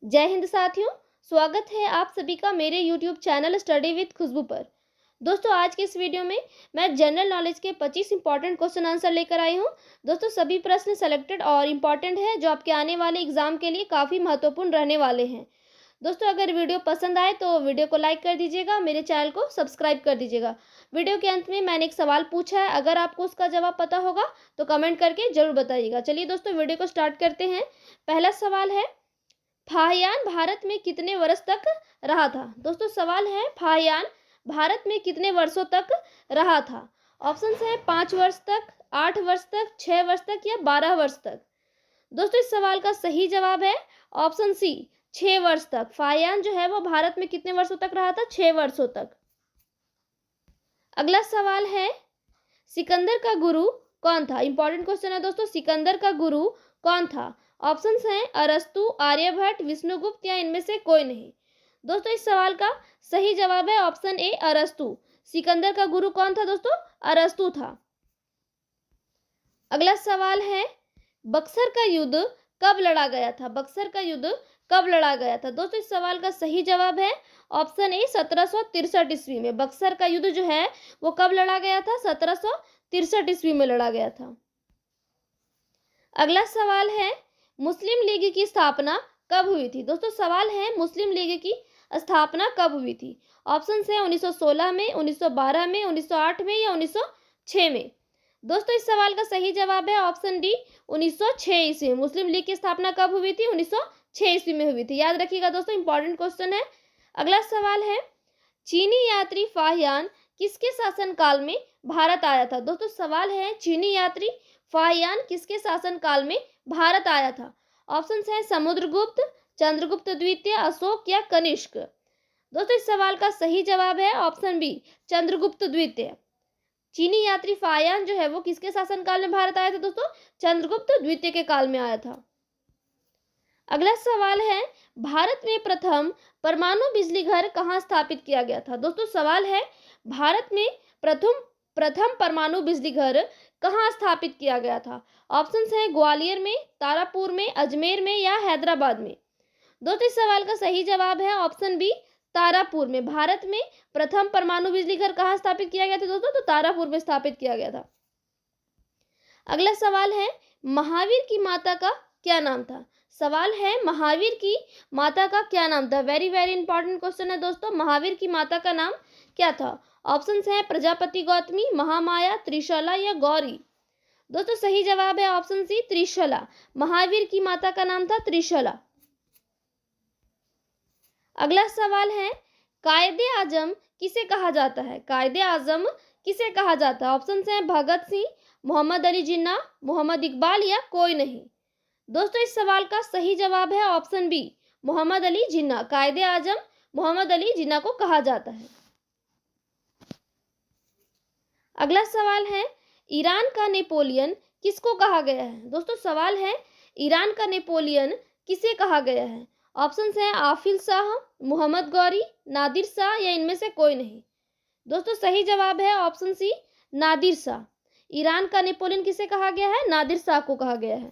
जय हिंद साथियों, स्वागत है आप सभी का मेरे YouTube चैनल स्टडी विद खुशबू पर। दोस्तों, आज के इस वीडियो में मैं जनरल नॉलेज के 25 इंपॉर्टेंट क्वेश्चन आंसर लेकर आई हूं। दोस्तों, सभी प्रश्न सेलेक्टेड और इम्पॉर्टेंट है जो आपके आने वाले एग्जाम के लिए काफ़ी महत्वपूर्ण रहने वाले हैं। दोस्तों, अगर वीडियो पसंद आए तो वीडियो को लाइक कर दीजिएगा, मेरे चैनल को सब्सक्राइब कर दीजिएगा। वीडियो के अंत में मैंने एक सवाल पूछा है, अगर आपको उसका जवाब पता होगा तो कमेंट करके जरूर बताइएगा। चलिए दोस्तों, वीडियो को स्टार्ट करते हैं। पहला सवाल है, फाहियान भारत में कितने वर्ष तक रहा था। दोस्तों, सवाल है फाहियान भारत में कितने वर्षों तक रहा था। ऑप्शन है 5 वर्ष तक, 8 वर्ष तक, 6 वर्ष तक या 12 वर्ष तक। दोस्तों, इस सवाल का सही जवाब है ऑप्शन सी, 6 वर्ष तक। फाहियान जो है वो भारत में कितने वर्षों तक रहा था, 6 वर्षों तक। अगला सवाल है, सिकंदर का गुरु कौन था। इंपॉर्टेंट क्वेश्चन है दोस्तों, सिकंदर का गुरु कौन था। ऑप्शंस हैं अरस्तु, आर्यभट्ट, विष्णुगुप्त या इनमें से कोई नहीं। दोस्तों, इस सवाल का सही जवाब है ऑप्शन ए, अरस्तु। सिकंदर का गुरु कौन था दोस्तों, अरस्तु था। अगला सवाल है, बक्सर का युद्ध कब लड़ा गया था। बक्सर का युद्ध कब लड़ा गया था। दोस्तों, इस सवाल का सही जवाब है ऑप्शन ए, 1763 ईस्वी में। बक्सर का युद्ध जो है वो कब लड़ा गया था, 1763 ईस्वी में लड़ा गया था। अगला सवाल है, मुस्लिम लीग की स्थापना कब हुई थी। दोस्तों, सवाल है मुस्लिम लीग की स्थापना कब हुई थी। ऑप्शन है 1916 में, 1912 में, 1908 में या 1906 में। दोस्तों, इस सवाल का सही जवाब है ऑप्शन डी, 1906 ईस्वी में। मुस्लिम लीग की स्थापना कब हुई थी, 1906 ईस्वी में हुई थी। याद रखिएगा दोस्तों, इंपॉर्टेंट क्वेश्चन है। अगला सवाल है, चीनी यात्री फाहियान किसके शासन काल में भारत आया था। दोस्तों, सवाल है चीनी यात्री फाहियान किसके शासन काल में भारत आया था। ऑप्शन है समुद्रगुप्त, चंद्रगुप्त द्वितीय, अशोक या कनिष्क। दोस्तों, इस सवाल का सही जवाब है ऑप्शन बी, चंद्रगुप्त द्वितीय। चीनी यात्री फाहियान जो है वो किसके शासन काल में भारत आया था दोस्तों, चंद्रगुप्त द्वितीय के काल में आया था। अगला सवाल है, भारत में प्रथम परमाणु बिजली घर कहाँ स्थापित किया गया था। दोस्तों, सवाल है भारत में प्रथम परमाणु बिजली घर कहाँ स्थापित किया गया था। ऑप्शन है ग्वालियर में, तारापुर में, अजमेर में या हैदराबाद में। दोस्तों, इस सवाल का सही जवाब है ऑप्शन बी, तारापुर में। भारत में प्रथम परमाणु बिजली घर कहाँ स्थापित किया गया था दोस्तों, तो तारापुर में स्थापित किया गया था। अगला सवाल है, महावीर की माता का क्या नाम था। सवाल है महावीर की माता का क्या नाम था। वेरी वेरी इंपॉर्टेंट क्वेश्चन है दोस्तों, महावीर की माता का नाम क्या था। ऑप्शन है प्रजापति गौतमी, महामाया, त्रिशला या गौरी। दोस्तों, सही जवाब है ऑप्शन सी, त्रिशला। महावीर की माता का नाम था त्रिशला। अगला सवाल है, कायदे आजम किसे कहा जाता है। कायदे आजम किसे कहा जाता है। ऑप्शन है भगत सिंह, मोहम्मद अली जिन्ना, मोहम्मद इकबाल या कोई नहीं। दोस्तों, इस सवाल का सही जवाब है ऑप्शन बी, मोहम्मद अली जिन्ना। कायदे आजम मोहम्मद अली जिन्ना को कहा जाता है। अगला सवाल है, ईरान का नेपोलियन किसको कहा गया है। दोस्तों, सवाल है ईरान का नेपोलियन किसे कहा गया है। ऑप्शन है आफिल शाह, मोहम्मद गौरी, नादिर शाह या इनमें से कोई नहीं। दोस्तों, सही जवाब है option C, Nadir Shah. Iran का नेपोलियन किसे कहा गया है, नादिर शाह को कहा गया है।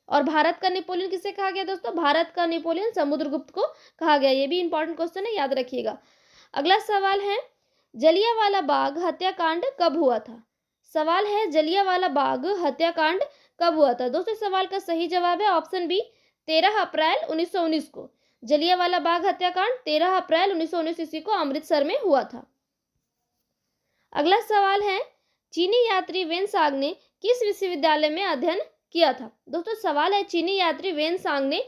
और भारत का नेपोलियन किसे कहा गया दोस्तों, भारत का नेपोलियन समुद्रगुप्त को कहा गया। ये भी इंपॉर्टेंट क्वेश्चन है, याद रखिएगा। अगला सवाल है, जलियांवाला बाग हत्याकांड कब हुआ था। सवाल है जलियांवाला बाग हत्याकांड कब हुआ था। दोस्तों, सवाल का सही जवाब है ऑप्शन बी, 13 अप्रैल 1919 को। जलियांवाला बाग हत्याकांड 13 अप्रैल 1919 ईस्वी को अमृतसर में हुआ था। अगला सवाल है, चीनी यात्री वेनसांग ने किस विश्वविद्यालय में अध्ययन किया था। दोस्तों, सवाल है चीनी यात्री वेनसांग ने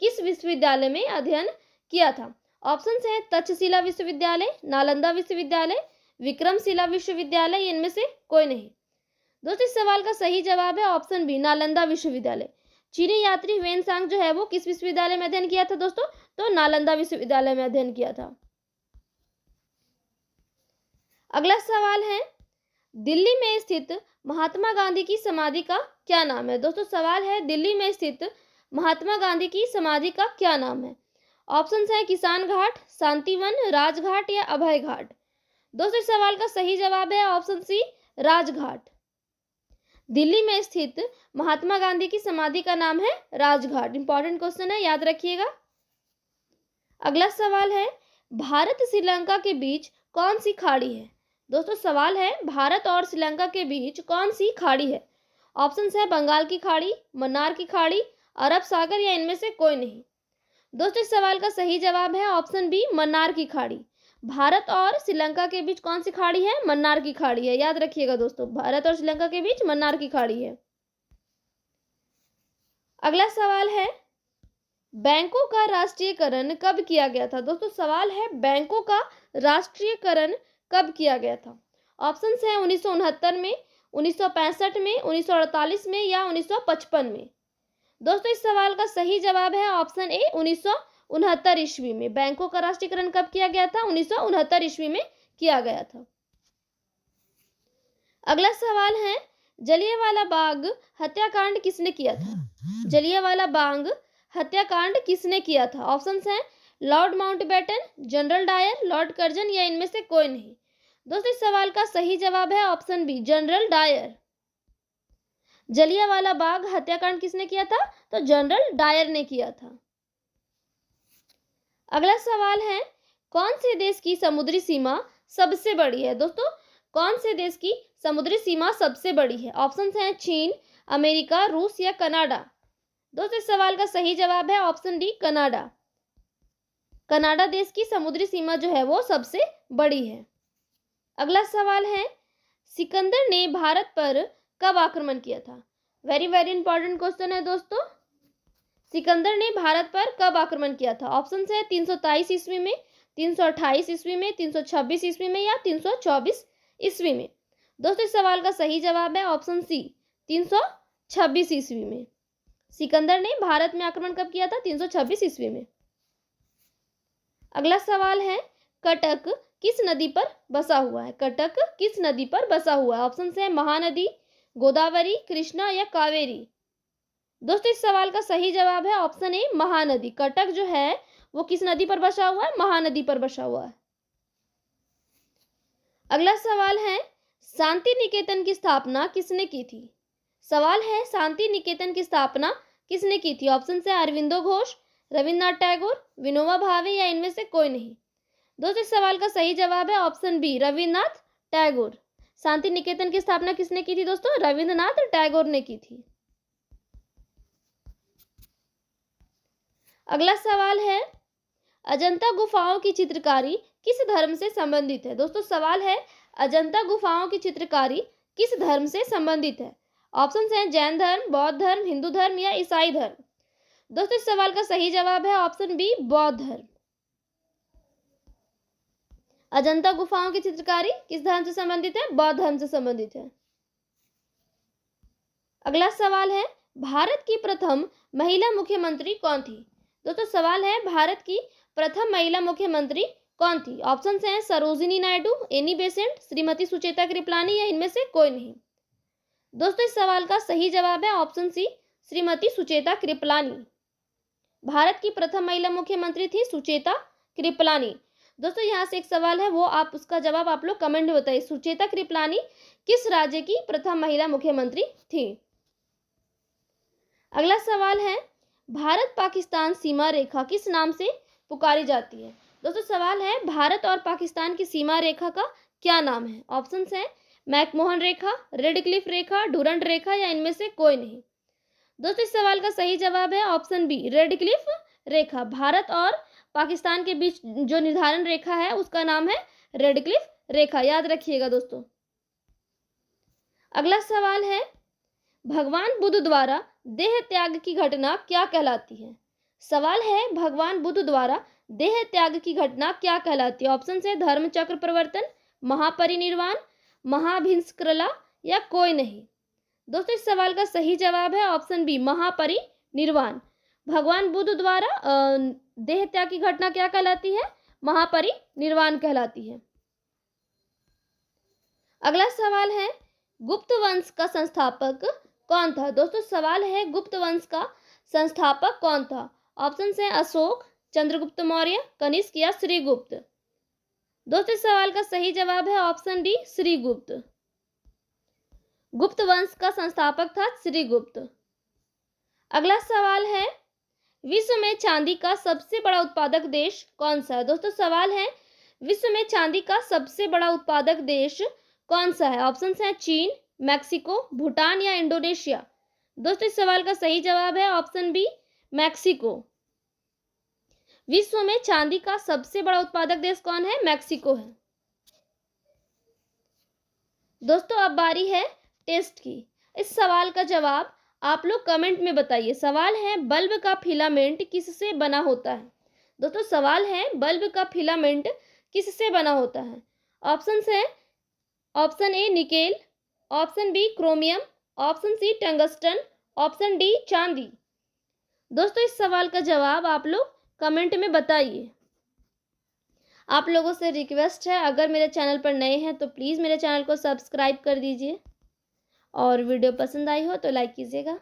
किस विश्वविद्यालय में अध्ययन किया था। ऑप्शन है तक्षशिला विश्वविद्यालय, नालंदा विश्वविद्यालय, विक्रमशिला विश्वविद्यालय, इनमें से कोई नहीं। दोस्तों, इस सवाल का सही जवाब है ऑप्शन बी, नालंदा विश्वविद्यालय। चीनी यात्री वेनसांग जो है वो किस विश्वविद्यालय में अध्ययन किया था दोस्तों, तो नालंदा विश्वविद्यालय में अध्ययन किया था। अगला सवाल है, दिल्ली में स्थित महात्मा गांधी की समाधि का क्या नाम है। दोस्तों, सवाल है दिल्ली में स्थित महात्मा गांधी की समाधि का क्या नाम है। ऑप्शन है किसान घाट, शांतिवन, राजघाट या अभय घाट। दोस्तों, इस सवाल का सही जवाब है ऑप्शन सी, राजघाट। दिल्ली में स्थित महात्मा गांधी की समाधि का नाम है राजघाट। इंपॉर्टेंट क्वेश्चन है, याद रखिएगा। अगला सवाल है, भारत श्रीलंका के बीच कौन सी खाड़ी है? दोस्तों सवाल है, भारत और श्रीलंका के बीच कौन सी खाड़ी है? ऑप्शन है बंगाल की खाड़ी, मन्नार की खाड़ी, अरब सागर या इनमें से कोई नहीं। दोस्तों इस सवाल का सही जवाब है ऑप्शन बी, मन्नार की खाड़ी। भारत और श्रीलंका के बीच कौन सी खाड़ी है? मन्नार की खाड़ी है, याद रखिएगा दोस्तों, भारत और श्रीलंका के बीच मन्नार की खाड़ी है। अगला सवाल है, बैंकों का राष्ट्रीयकरण कब किया गया था? दोस्तों सवाल है, बैंकों का राष्ट्रीयकरण कब किया गया था? ऑप्शन है 1969 में, 1965 में, 1948 में या 1955 में। दोस्तों इस सवाल का सही जवाब है ऑप्शन ए, 1969 ईस्वी में। बैंकों का राष्ट्रीयकरण कब किया गया था? 1969 ईस्वी में किया गया था। अगला सवाल है, जलियांवाला बाग हत्याकांड किसने किया था? जलियांवाला बाग हत्याकांड किसने किया था? ऑप्शन हैं Lord Mountbatten, General Dyer, Lord Curzon या इनमें से कोई नहीं। दोस्तों इस सवाल का सही जवाब है option B, General Dyer. Jallianwala Bagh हत्याकांड किसने किया था? तो जनरल डायर ने किया था। अगला सवाल है, कौन से देश की समुद्री सीमा सबसे बड़ी है? दोस्तों कौन से देश की समुद्री सीमा सबसे बड़ी है? ऑप्शन हैं चीन, अमेरिका, रूस या कनाडा। दोस्तों इस सवाल का सही जवाब है ऑप्शन डी, कनाडा। कनाडा देश की समुद्री सीमा जो है वो सबसे बड़ी है। अगला सवाल है, सिकंदर ने भारत पर कब आक्रमण किया था? वेरी वेरी इंपॉर्टेंट क्वेश्चन है दोस्तों। सिकंदर ने भारत पर कब आक्रमण किया था? ऑप्शन है 323 ईस्वी में, 328 ईस्वी में, 326 ईस्वी में या 324 ईस्वी में। दोस्तों इस सवाल का सही जवाब है ऑप्शन सी, 326 ईस्वी में। सिकंदर ने भारत में आक्रमण कब किया था? 326 ईस्वी में। अगला सवाल है, कटक किस नदी पर बसा हुआ है? कटक किस नदी पर बसा हुआ है? ऑप्शन है महानदी, गोदावरी, कृष्णा या कावेरी। दोस्तों इस सवाल का सही जवाब है ऑप्शन ए, महानदी। कटक जो है वो किस नदी पर बसा हुआ है? महानदी पर बसा हुआ है। अगला सवाल है, शांति निकेतन की स्थापना किसने की थी? सवाल है, शांति निकेतन की स्थापना किसने की थी? ऑप्शन है अरविंदो घोष, रविन्द्रनाथ टैगोर, विनोबा भावे या इनमें से कोई नहीं। दोस्तों इस सवाल का सही जवाब है ऑप्शन बी, रविन्द्रनाथ टैगोर। शांति निकेतन की स्थापना किसने की थी दोस्तों? रविन्द्रनाथ टैगोर ने की थी। अगला सवाल है, अजंता गुफाओं की चित्रकारी किस धर्म से संबंधित है? दोस्तों सवाल है, अजंता गुफाओं की चित्रकारी किस धर्म से संबंधित है? ऑप्शन हैं जैन धर्म, बौद्ध धर्म, हिंदू धर्म या ईसाई धर्म। दोस्तों इस सवाल का सही जवाब है ऑप्शन बी, बौद्ध धर्म। अजंता गुफाओं की चित्रकारी किस धर्म से संबंधित है? बौद्ध धर्म से संबंधित है। अगला सवाल है, भारत की प्रथम महिला मुख्यमंत्री कौन थी? दोस्तों सवाल है, भारत की प्रथम महिला मुख्यमंत्री कौन थी? ऑप्शन हैं सरोजिनी नायडू, एनी बेसेंट, श्रीमती सुचेता कृपलानी या इनमें से कोई नहीं। दोस्तों इस सवाल का सही जवाब है ऑप्शन सी, श्रीमती सुचेता कृपलानी। भारत की प्रथम महिला मुख्यमंत्री थी सुचेता कृपलानी। दोस्तों यहाँ से एक सवाल है, वो आप उसका जवाब आप लोग कमेंट में बताइए, सुचेता कृपलानी किस राज्य की प्रथम महिला मुख्यमंत्री थी? अगला सवाल है, भारत पाकिस्तान सीमा रेखा किस नाम से पुकारी जाती है? दोस्तों सवाल है, भारत और पाकिस्तान की सीमा रेखा का क्या नाम है? ऑप्शन है मैकमोहन रेखा, रेड क्लिफ रेखा, डूरंट रेखा या इनमें से कोई नहीं। दोस्तों इस सवाल का सही जवाब है ऑप्शन बी, रेड क्लिफ रेखा। भारत और पाकिस्तान के बीच जो निर्धारण रेखा है उसका नाम है रेड क्लिफ रेखा, याद रखिएगा दोस्तों। अगला सवाल है, भगवान बुद्ध द्वारा देह त्याग की घटना क्या कहलाती है? सवाल है, भगवान बुद्ध द्वारा देह त्याग की घटना क्या कहलाती है? ऑप्शन है धर्म चक्र प्रवर्तन, महापरिनिर्वाण, महाभिंस्क्रला या कोई नहीं। दोस्तों इस सवाल का सही जवाब है ऑप्शन बी, महापरिनिर्वाण। भगवान बुद्ध द्वारा देह त्याग की घटना क्या कहलाती है? महापरिनिर्वाण कहलाती है। अगला सवाल है, गुप्त वंश का संस्थापक कौन था? दोस्तों सवाल है, गुप्त वंश का संस्थापक कौन था? ऑप्शन है अशोक, चंद्रगुप्त मौर्य, कनिष्क या श्रीगुप्त। दोस्तों इस सवाल का सही जवाब है ऑप्शन डी, श्रीगुप्त। गुप्त वंश का संस्थापक था श्रीगुप्त। अगला सवाल है, विश्व में चांदी का सबसे बड़ा उत्पादक देश कौन सा है? दोस्तों सवाल है, विश्व में चांदी का सबसे बड़ा उत्पादक देश कौन सा है? ऑप्शंस हैं चीन, मैक्सिको, भूटान या इंडोनेशिया। दोस्तों इस सवाल का सही जवाब है ऑप्शन बी, मैक्सिको। विश्व में चांदी का सबसे बड़ा उत्पादक देश कौन है? मैक्सिको है। दोस्तों अब बारी है टेस्ट की। इस सवाल का जवाब आप लोग कमेंट में बताइए। सवाल है, बल्ब का फिलामेंट किससे बना होता है? दोस्तों सवाल है, बल्ब का फिलामेंट किससे बना होता है? ऑप्शंस है, option A nickel, option B chromium, option C tungsten, option D चांदी। दोस्तों इस सवाल का जवाब आप लोग कमेंट में बताइए। आप लोगों से रिक्वेस्ट है, अगर मेरे चैनल पर नए हैं तो प्लीज़ मेरे चैनल को सब्सक्राइब कर दीजिए और वीडियो पसंद आई हो तो लाइक कीजिएगा।